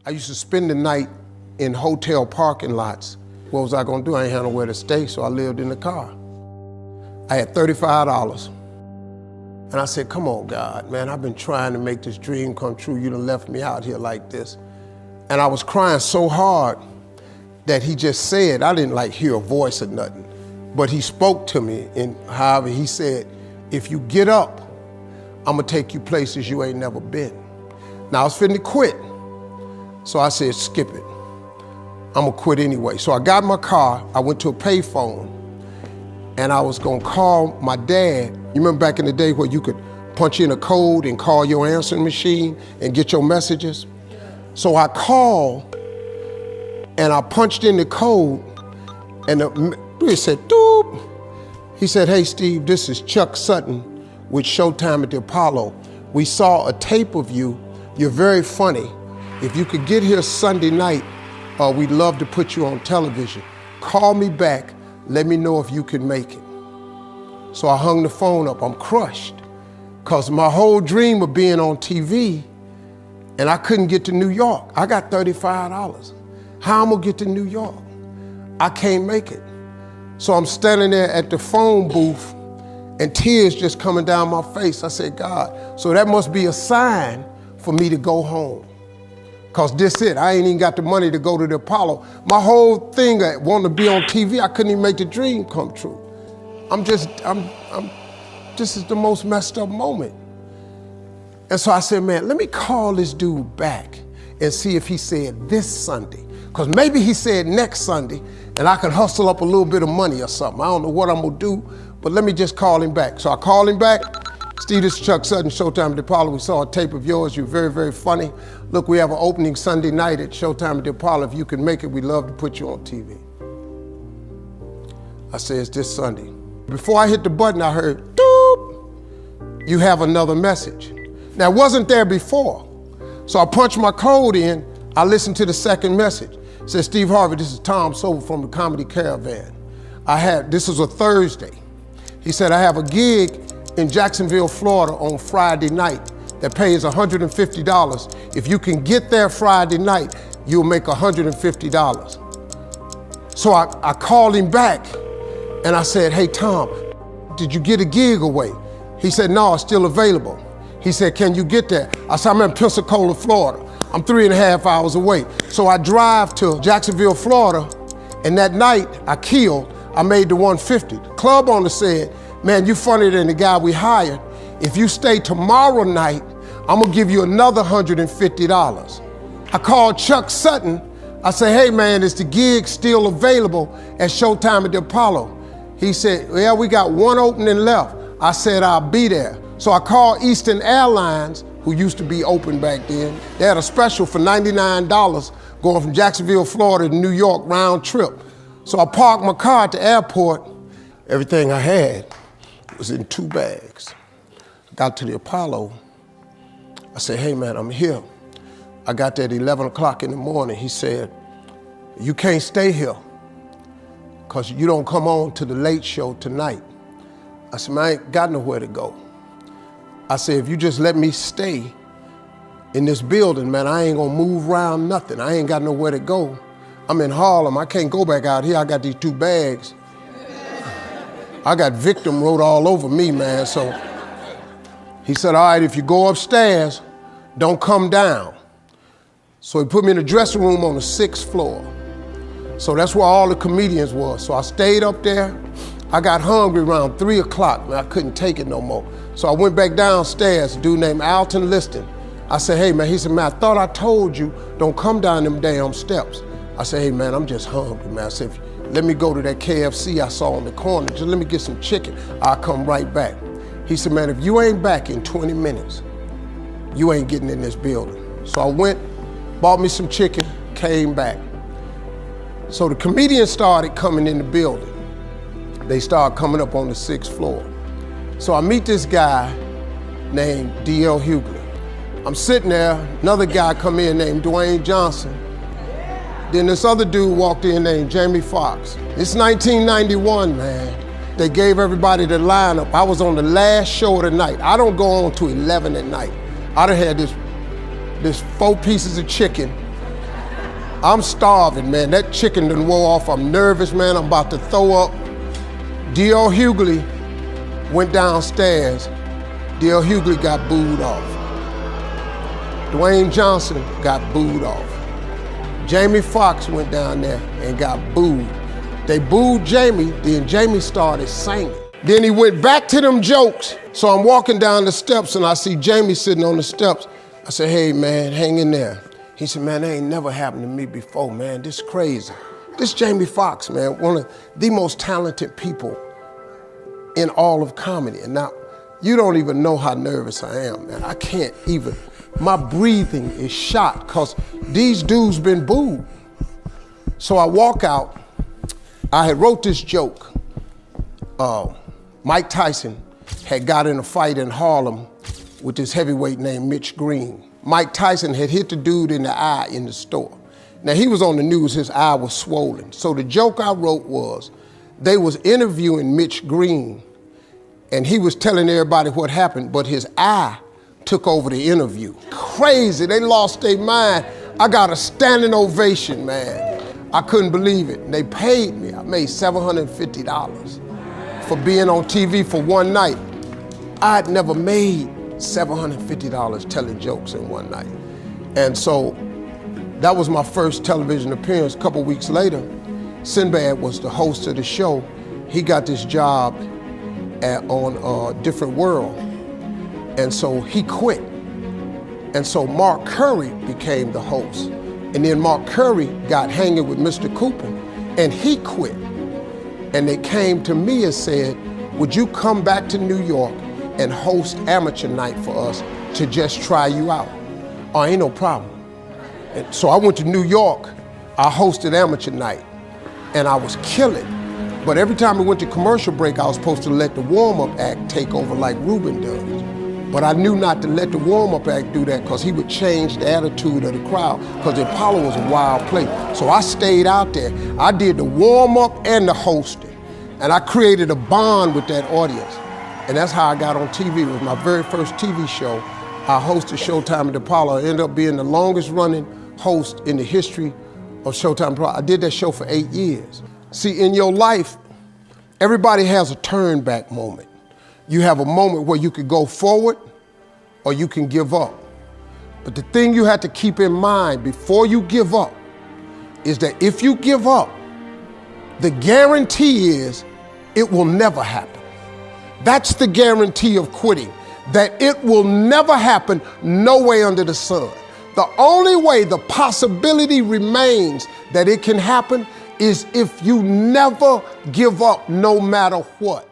I used to spend the night in hotel parking lots. What was I gonna do? I ain't had nowhere to stay, so I lived in the car. I had $35. And I said, come on, God, man, I've been trying to make this dream come true. You done left me out here like this. And I was crying so hard that he just said, I didn't like hear a voice or nothing, but he spoke to me, and however he said, if you get up, I'm gonna take you places you ain't never been. Now I was finna quit. So I said, skip it. I'm gonna quit anyway. So I got in my car, I went to a payphone, and I was gonna call my dad. You remember back in the day where you could punch in a code and call your answering machine and get your messages? So I called and I punched in the code, and it said, doop. He said, hey Steve, this is Chuck Sutton with Showtime at the Apollo. We saw a tape of you. You're very funny. If you could get here Sunday night, we'd love to put you on television. Call me back, let me know if you can make it. So I hung the phone up, I'm crushed, because my whole dream of being on TV, and I couldn't get to New York. I got $35. How I'm gonna get to New York? I can't make it. So I'm standing there at the phone booth, and tears just coming down my face. I said, God, so that must be a sign for me to go home. Cause this it, I ain't even got the money to go to the Apollo. My whole thing, I wanted to be on TV, I couldn't even make the dream come true. This is the most messed up moment. And so I said, man, let me call this dude back and see if he said this Sunday. Cause maybe he said next Sunday and I can hustle up a little bit of money or something. I don't know what I'm gonna do, but let me just call him back. So I called him back. Steve, this is Chuck Sutton, Showtime at the Apollo. We saw a tape of yours. You're very, very funny. Look, we have an opening Sunday night at Showtime at the Apollo. If you can make it, we'd love to put you on TV. I said, it's this Sunday. Before I hit the button, I heard, doop, you have another message. Now, it wasn't there before. So I punched my code in. I listened to the second message. It said, Steve Harvey, this is Tom Sobel from the Comedy Caravan. This was a Thursday. He said, I have a gig in Jacksonville, Florida on Friday night that pays $150. If you can get there Friday night, you'll make $150. So I called him back and I said, hey Tom, did you get a gig away? He said, no, it's still available. He said, can you get there? I said, I'm in Pensacola, Florida. I'm 3.5 hours away. So I drive to Jacksonville, Florida, and that night I made the 150. The club owner said, man, you funnier than the guy we hired. If you stay tomorrow night, I'm gonna give you another $150. I called Chuck Sutton. I said, hey man, is the gig still available at Showtime at the Apollo? He said, yeah, we got one opening left. I said, I'll be there. So I called Eastern Airlines, who used to be open back then. They had a special for $99 going from Jacksonville, Florida to New York round trip. So I parked my car at the airport. Everything I had was in 2 bags. I got to the Apollo. I said, hey man, I'm here. I got there at 11 o'clock in the morning. He said, you can't stay here because you don't come on to the late show tonight. I said, man, I ain't got nowhere to go. I said, if you just let me stay in this building, man, I ain't gonna move around nothing. I ain't got nowhere to go. I'm in Harlem, I can't go back out here. I got these 2 bags. I got victim wrote all over me, man. So he said, all right, if you go upstairs, don't come down. So he put me in the dressing room on the 6th floor. So that's where all the comedians was. So I stayed up there. I got hungry around 3 o'clock, man. I couldn't take it no more. So I went back downstairs, a dude named Alton Liston. I said, hey man, he said, man, I thought I told you, don't come down them damn steps. I said, hey man, I'm just hungry, man. I said, let me go to that KFC I saw on the corner. Just let me get some chicken. I'll come right back. He said, man, if you ain't back in 20 minutes, you ain't getting in this building. So I went, bought me some chicken, came back. So the comedians started coming in the building. They started coming up on the 6th floor. So I meet this guy named D.L. Hughley. I'm sitting there, another guy come in named Dwayne Johnson. Then this other dude walked in named Jamie Foxx. It's 1991, man. They gave everybody the lineup. I was on the last show of the night. I don't go on to 11 at night. I done had this 4 pieces of chicken I'm starving, man. That chicken done wore off. I'm nervous, man. I'm about to throw up. D.L. Hughley went downstairs. D.L. Hughley got booed off. Dwayne Johnson got booed off. Jamie Foxx went down there and got booed. They booed Jamie, then Jamie started singing. Then he went back to them jokes. So I'm walking down the steps and I see Jamie sitting on the steps. I said, hey man, hang in there. He said, man, that ain't never happened to me before, man. This is crazy. This Jamie Foxx, man, one of the most talented people in all of comedy. And now, you don't even know how nervous I am, man. I can't even, my breathing is shot because these dudes been booed. So I walk out. I had wrote this joke. Mike Tyson had got in a fight in Harlem with this heavyweight named Mitch Green. Mike Tyson had hit the dude in the eye in the store. Now he was on the news, his eye was swollen. So the joke I wrote was, they was interviewing Mitch Green and he was telling everybody what happened, but his eye took over the interview. Crazy, they lost their mind. I got a standing ovation, man. I couldn't believe it. They paid me, I made $750 for being on TV for one night. I'd never made $750 telling jokes in one night. And so that was my first television appearance. A couple weeks later, Sinbad was the host of the show. He got this job on a Different World. And so he quit. And so Mark Curry became the host. And then Mark Curry got hanging with Mr. Cooper and he quit. And they came to me and said, would you come back to New York and host amateur night for us to just try you out? Oh, ain't no problem. And so I went to New York, I hosted amateur night, and I was killing. But every time we went to commercial break, I was supposed to let the warm-up act take over like Ruben does. But I knew not to let the warm-up act do that because he would change the attitude of the crowd because the Apollo was a wild place. So I stayed out there. I did the warm-up and the hosting. And I created a bond with that audience. And that's how I got on TV. It was my very first TV show. I hosted Showtime at the Apollo. I ended up being the longest running host in the history of Showtime Apollo. I did that show for 8 years. See, in your life, everybody has a turn back moment. You have a moment where you could go forward or you can give up. But the thing you have to keep in mind before you give up is that if you give up, the guarantee is it will never happen. That's the guarantee of quitting, that it will never happen, no way under the sun. The only way the possibility remains that it can happen is if you never give up no matter what.